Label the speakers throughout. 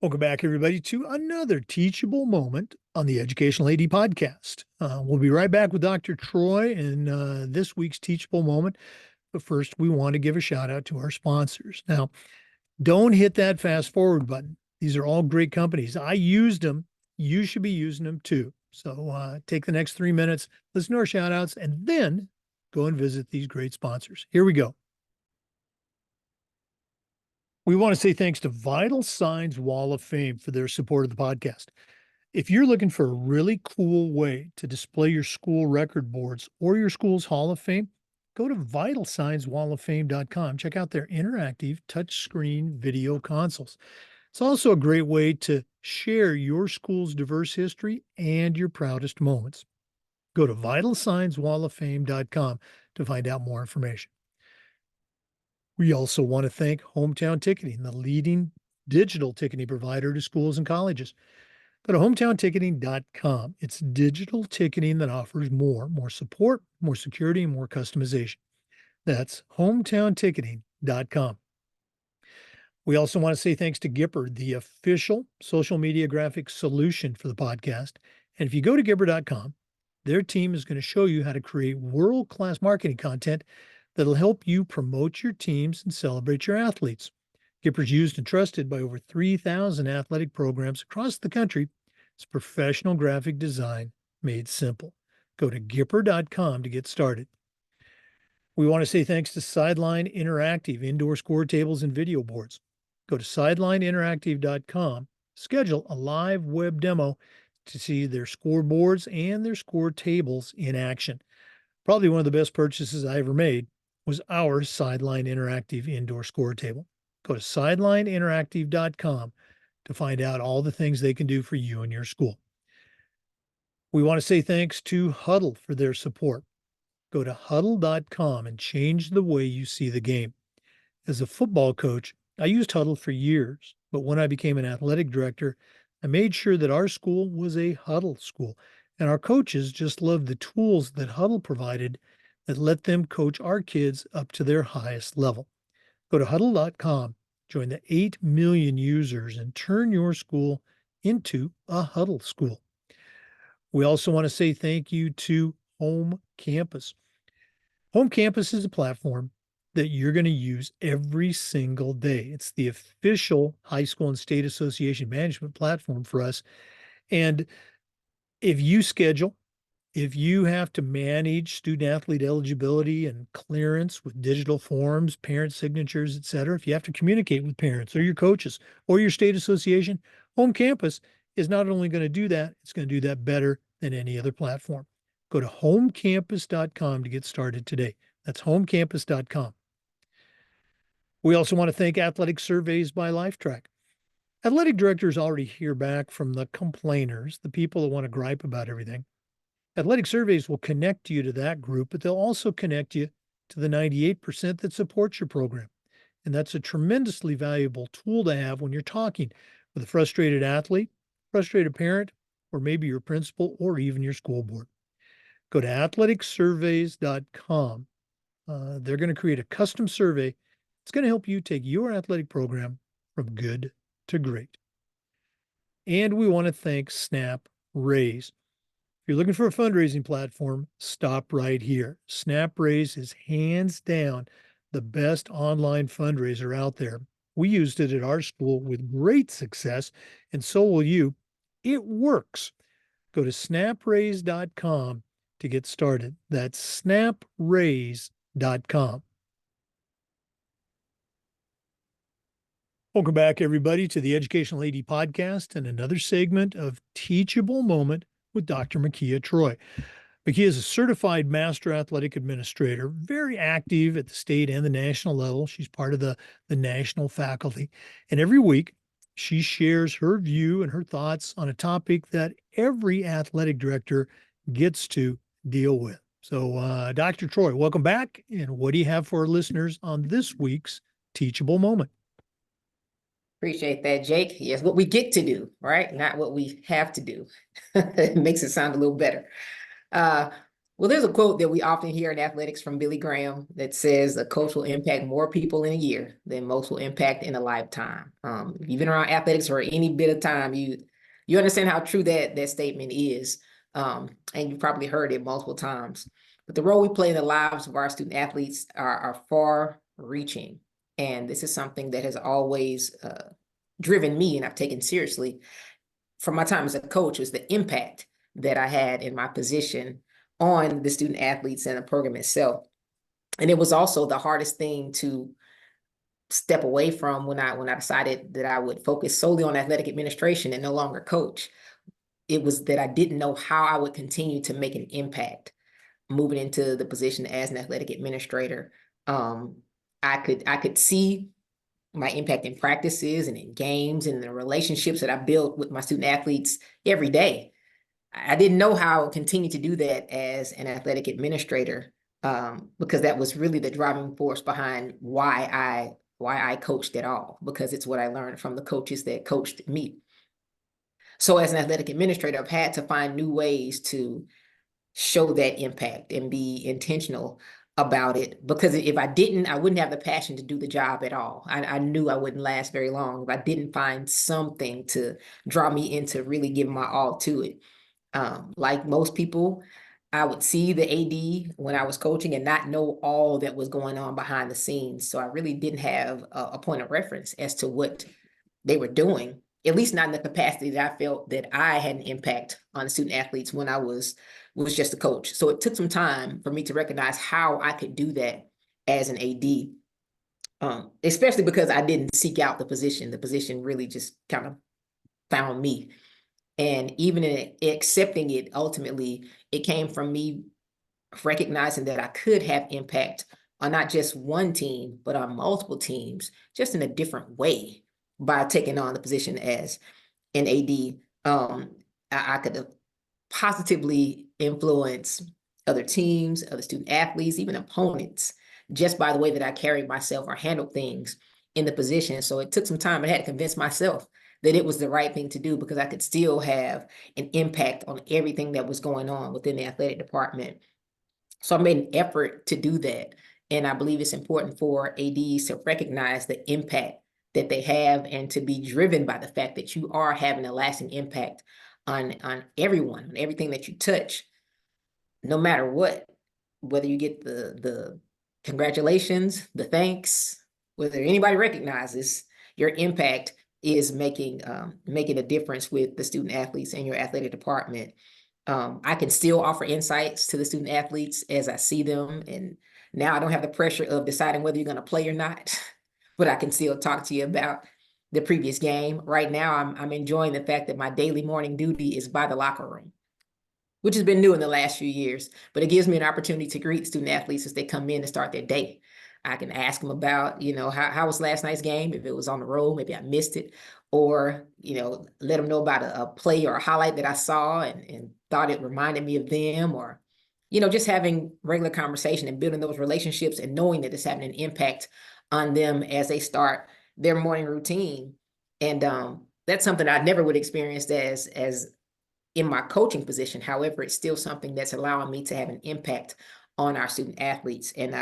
Speaker 1: Welcome back, everybody, to another teachable moment on the Educational AD podcast. We'll be right back with Dr. Troy in this week's teachable moment. But first, we want to give a shout out to our sponsors. Now, don't hit that fast forward button. These are all great companies. I used them. You should be using them too. So take the next 3 minutes, listen to our shout outs, and then go and visit these great sponsors. Here we go. We want to say thanks to Vital Signs Wall of Fame for their support of the podcast. If you're looking for a really cool way to display your school record boards or your school's Hall of Fame, go to vitalsignswalloffame.com. Check out their interactive touchscreen video consoles. It's also a great way to share your school's diverse history and your proudest moments. Go to vitalsignswalloffame.com to find out more information. We also want to thank Hometown Ticketing, the leading digital ticketing provider to schools and colleges. Go to hometownticketing.com. It's digital ticketing that offers more support, more security, and more customization. That's hometownticketing.com. We also want to say thanks to Gipper, the official social media graphics solution for the podcast. And if you go to Gipper.com, their team is going to show you how to create world-class marketing content that'll help you promote your teams and celebrate your athletes. Gipper's used and trusted by over 3,000 athletic programs across the country. It's professional graphic design made simple. Go to Gipper.com to get started. We want to say thanks to Sideline Interactive indoor score tables and video boards. Go to sidelineinteractive.com, schedule a live web demo to see their scoreboards and their score tables in action. Probably one of the best purchases I ever made was our Sideline Interactive indoor score table. Go to sidelineinteractive.com to find out all the things they can do for you and your school. We want to say thanks to Huddle for their support. Go to huddle.com and change the way you see the game. As a football coach, I used Huddle for years, but when I became an athletic director, I made sure that our school was a Huddle school, and our coaches just loved the tools that Huddle provided that let them coach our kids up to their highest level. Go to huddle.com, join the 8 million users, and turn your school into a Huddle school. We also want to say thank you to Home Campus. Home Campus is a platform that you're going to use every single day. It's the official high school and state association management platform for us. And if you schedule, if you have to manage student athlete eligibility and clearance with digital forms, parent signatures, et cetera, if you have to communicate with parents or your coaches or your state association, Home Campus is not only going to do that, it's going to do that better than any other platform. Go to homecampus.com to get started today. That's homecampus.com. We also want to thank Athletic Surveys by LifeTrack. Athletic directors already hear back from the complainers, the people that want to gripe about everything. Athletic Surveys will connect you to that group, but they'll also connect you to the 98% that supports your program. And that's a tremendously valuable tool to have when you're talking with a frustrated athlete, frustrated parent, or maybe your principal or even your school board. Go to athleticsurveys.com. They're going to create a custom survey. It's going to help you take your athletic program from good to great. And we want to thank Snap Raise. If you're looking for a fundraising platform, stop right here. SnapRaise is hands down the best online fundraiser out there. We used it at our school with great success, and so will you. It works. Go to snapraise.com to get started. That's snapraise.com. Welcome back, everybody, to the Educational AD podcast and another segment of Teachable Moment with Dr. Mekia Troy. Mekia is a certified master athletic administrator, very active at the state and the national level. She's part of the national faculty. And every week, she shares her view and her thoughts on a topic that every athletic director gets to deal with. So, Dr. Troy, welcome back. And what do you have for our listeners on this week's Teachable Moment?
Speaker 2: Appreciate that, Jake. Yes, what we get to do, right? Not what we have to do. It makes it sound a little better. Well, there's a quote that we often hear in athletics from Billy Graham that says a coach will impact more people in a year than most will impact in a lifetime. If you've been around athletics for any bit of time, you understand how true that statement is. And you've probably heard it multiple times. But the role we play in the lives of our student athletes are far reaching. And this is something that has always driven me and I've taken seriously from my time as a coach, was the impact that I had in my position on the student athletes and the program itself. And it was also the hardest thing to step away from when I decided that I would focus solely on athletic administration and no longer coach. It was that I didn't know how I would continue to make an impact moving into the position as an athletic administrator. Um, I could see my impact in practices and in games and the relationships that I built with my student athletes every day. I didn't know how I would continue to do that as an athletic administrator, because that was really the driving force behind why I coached at all, because it's what I learned from the coaches that coached me. So as an athletic administrator, I've had to find new ways to show that impact and be intentional about it, because if I didn't, I wouldn't have the passion to do the job at all. I knew I wouldn't last very long if I didn't find something to draw me into really giving my all to it. Like most people, I would see the AD when I was coaching and not know all that was going on behind the scenes. So I really didn't have a point of reference as to what they were doing, at least not in the capacity that I felt that I had an impact on the student athletes when I was just a coach. So it took some time for me to recognize how I could do that as an AD, especially because I didn't seek out the position. The position really just kind of found me. And even in accepting it, ultimately, it came from me recognizing that I could have impact on not just one team, but on multiple teams, just in a different way by taking on the position as an AD. I could positively influence other teams, other student athletes, even opponents, just by the way that I carried myself or handled things in the position. So it took some time. I had to convince myself that it was the right thing to do, because I could still have an impact on everything that was going on within the athletic department. So I made an effort to do that. And I believe it's important for ADs to recognize the impact that they have and to be driven by the fact that you are having a lasting impact on everyone, on everything that you touch, no matter what, whether you get the congratulations, the thanks, whether anybody recognizes your impact is making a difference with the student athletes and your athletic department. I can still offer insights to the student athletes as I see them. And now I don't have the pressure of deciding whether you're going to play or not, but I can still talk to you about the previous game. Right now, I'm enjoying the fact that my daily morning duty is by the locker room, which has been new in the last few years, but it gives me an opportunity to greet student athletes as they come in to start their day. I can ask them about, how was last night's game? If it was on the road, maybe I missed it, or, let them know about a play or a highlight that I saw and thought it reminded me of them, or, just having regular conversation and building those relationships and knowing that it's having an impact on them as they start their morning routine. And that's something I never would experience as in my coaching position. However, it's still something that's allowing me to have an impact on our student athletes. And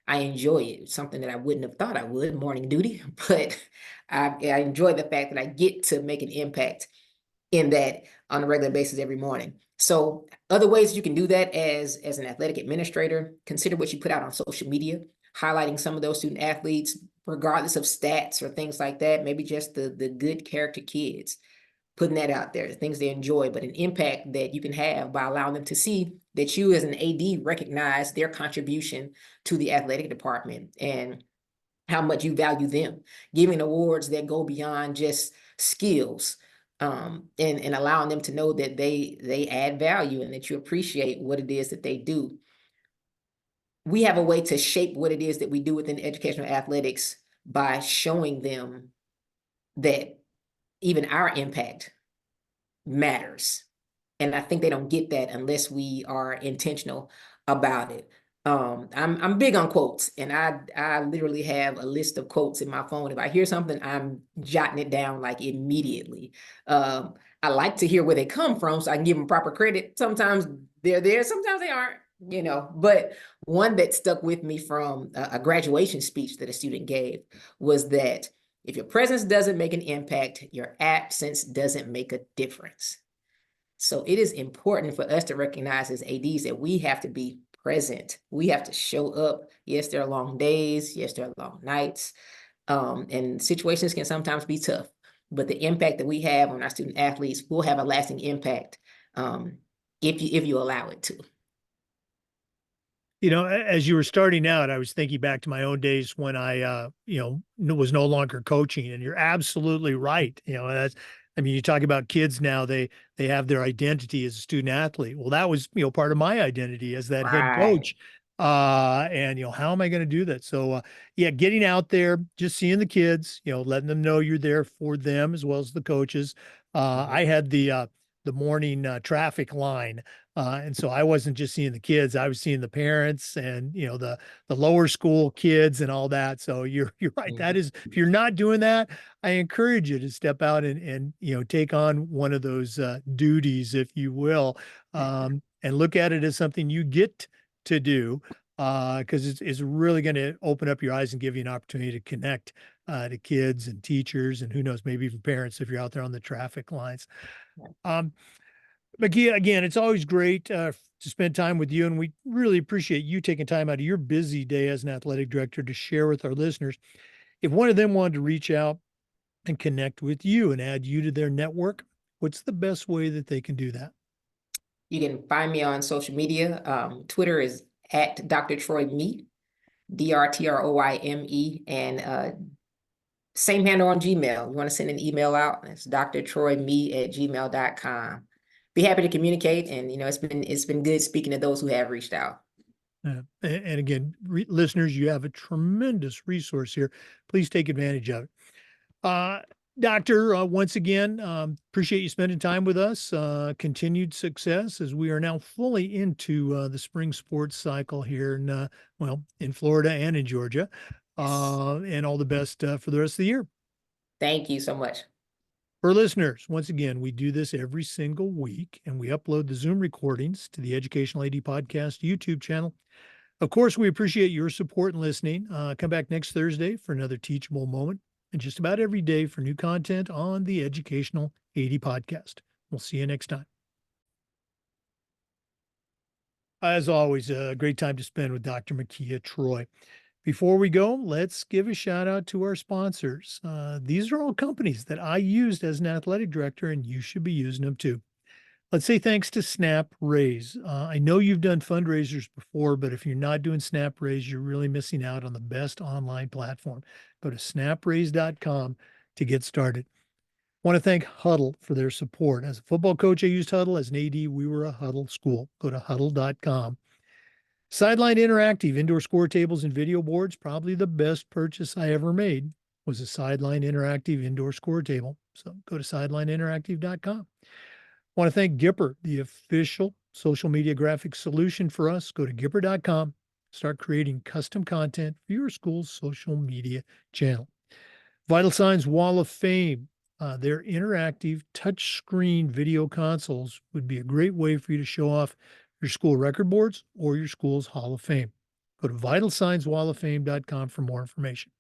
Speaker 2: I enjoy it. It's something that I wouldn't have thought I would, morning duty, but I enjoy the fact that I get to make an impact in that on a regular basis every morning. So other ways you can do that as an athletic administrator, consider what you put out on social media, highlighting some of those student athletes, regardless of stats or things like that, maybe just the good character kids, putting that out there, the things they enjoy, but an impact that you can have by allowing them to see that you as an AD recognize their contribution to the athletic department and how much you value them, giving awards that go beyond just skills, and allowing them to know that they add value and that you appreciate what it is that they do. We have a way to shape what it is that we do within educational athletics by showing them that even our impact matters. And I think they don't get that unless we are intentional about it. I'm big on quotes, and I literally have a list of quotes in my phone. If I hear something, I'm jotting it down like immediately. I like to hear where they come from so I can give them proper credit. Sometimes they're there, sometimes they aren't. But one that stuck with me from a graduation speech that a student gave was that if your presence doesn't make an impact, your absence doesn't make a difference. So it is important for us to recognize as ADs that we have to be present. We have to show up. Yes, there are long days. Yes, there are long nights. And situations can sometimes be tough, but the impact that we have on our student athletes will have a lasting impact if you allow it to.
Speaker 1: As you were starting out, I was thinking back to my own days when I, was no longer coaching, and you're absolutely right. You talk about kids now, they have their identity as a student athlete. Well, that was, part of my identity as that head
Speaker 2: Right.
Speaker 1: coach. And how am I going to do that? So, yeah, getting out there, just seeing the kids, letting them know you're there for them as well as the coaches. I had the morning traffic line. And so I wasn't just seeing the kids, I was seeing the parents and, the lower school kids and all that. So you're right. That is, if you're not doing that, I encourage you to step out and take on one of those duties, if you will, and look at it as something you get to do, because it's really going to open up your eyes and give you an opportunity to connect to kids and teachers and who knows, maybe even parents if you're out there on the traffic lines. Mekia, again, it's always great to spend time with you, and we really appreciate you taking time out of your busy day as an athletic director to share with our listeners. If one of them wanted to reach out and connect with you and add you to their network, what's the best way that they can do that?
Speaker 2: You can find me on social media. Twitter is at Dr. Troy Me, DrTroyme, and same handle on Gmail. You want to send an email out, it's drtroyme@gmail.com. Be happy to communicate, and it's been good speaking to those who have reached out.
Speaker 1: And again, listeners, you have a tremendous resource here. Please take advantage of it. Doctor, once again, appreciate you spending time with us. Continued success as we are now fully into the spring sports cycle here in Florida and in Georgia. And all the best for the rest of the year.
Speaker 2: Thank you so much.
Speaker 1: For listeners, once again, we do this every single week and we upload the Zoom recordings to the Educational AD Podcast YouTube channel. Of course, we appreciate your support and listening. Come back next Thursday for another teachable moment and just about every day for new content on the Educational AD Podcast. We'll see you next time. As always, a great time to spend with Dr. Mekia Troy. Before we go, let's give a shout out to our sponsors. These are all companies that I used as an athletic director, and you should be using them too. Let's say thanks to Snap Raise. I know you've done fundraisers before, but if you're not doing Snap Raise, you're really missing out on the best online platform. Go to snapraise.com to get started. I want to thank Huddle for their support. As a football coach, I used Huddle. As an AD, we were a Huddle school. Go to huddle.com. Sideline Interactive indoor score tables and video boards, probably the best purchase I ever made was a Sideline Interactive indoor score table. So go to sidelineinteractive.com. I want to thank Gipper, the official social media graphics solution for us. Go to gipper.com, start creating custom content for your school's social media channel. Vital Signs Wall of Fame, their interactive touchscreen video consoles would be a great way for you to show off your school record boards or your school's Hall of Fame. Go to vitalsignswalloffame.com for more information.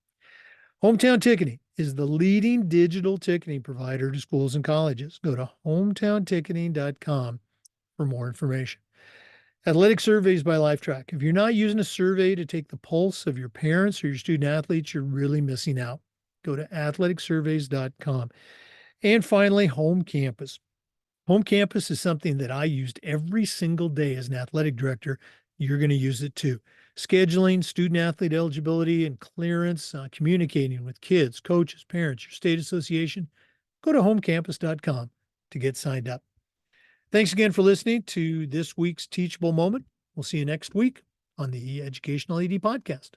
Speaker 1: Hometown Ticketing is the leading digital ticketing provider to schools and colleges. Go to hometownticketing.com for more information. Athletic Surveys by LifeTrack. If you're not using a survey to take the pulse of your parents or your student athletes, you're really missing out. Go to athleticsurveys.com. And finally, Home Campus. Home Campus is something that I used every single day as an athletic director. You're going to use it too. Scheduling, student athlete eligibility and clearance, communicating with kids, coaches, parents, your state association. Go to homecampus.com to get signed up. Thanks again for listening to this week's Teachable Moment. We'll see you next week on the Educational AD Podcast.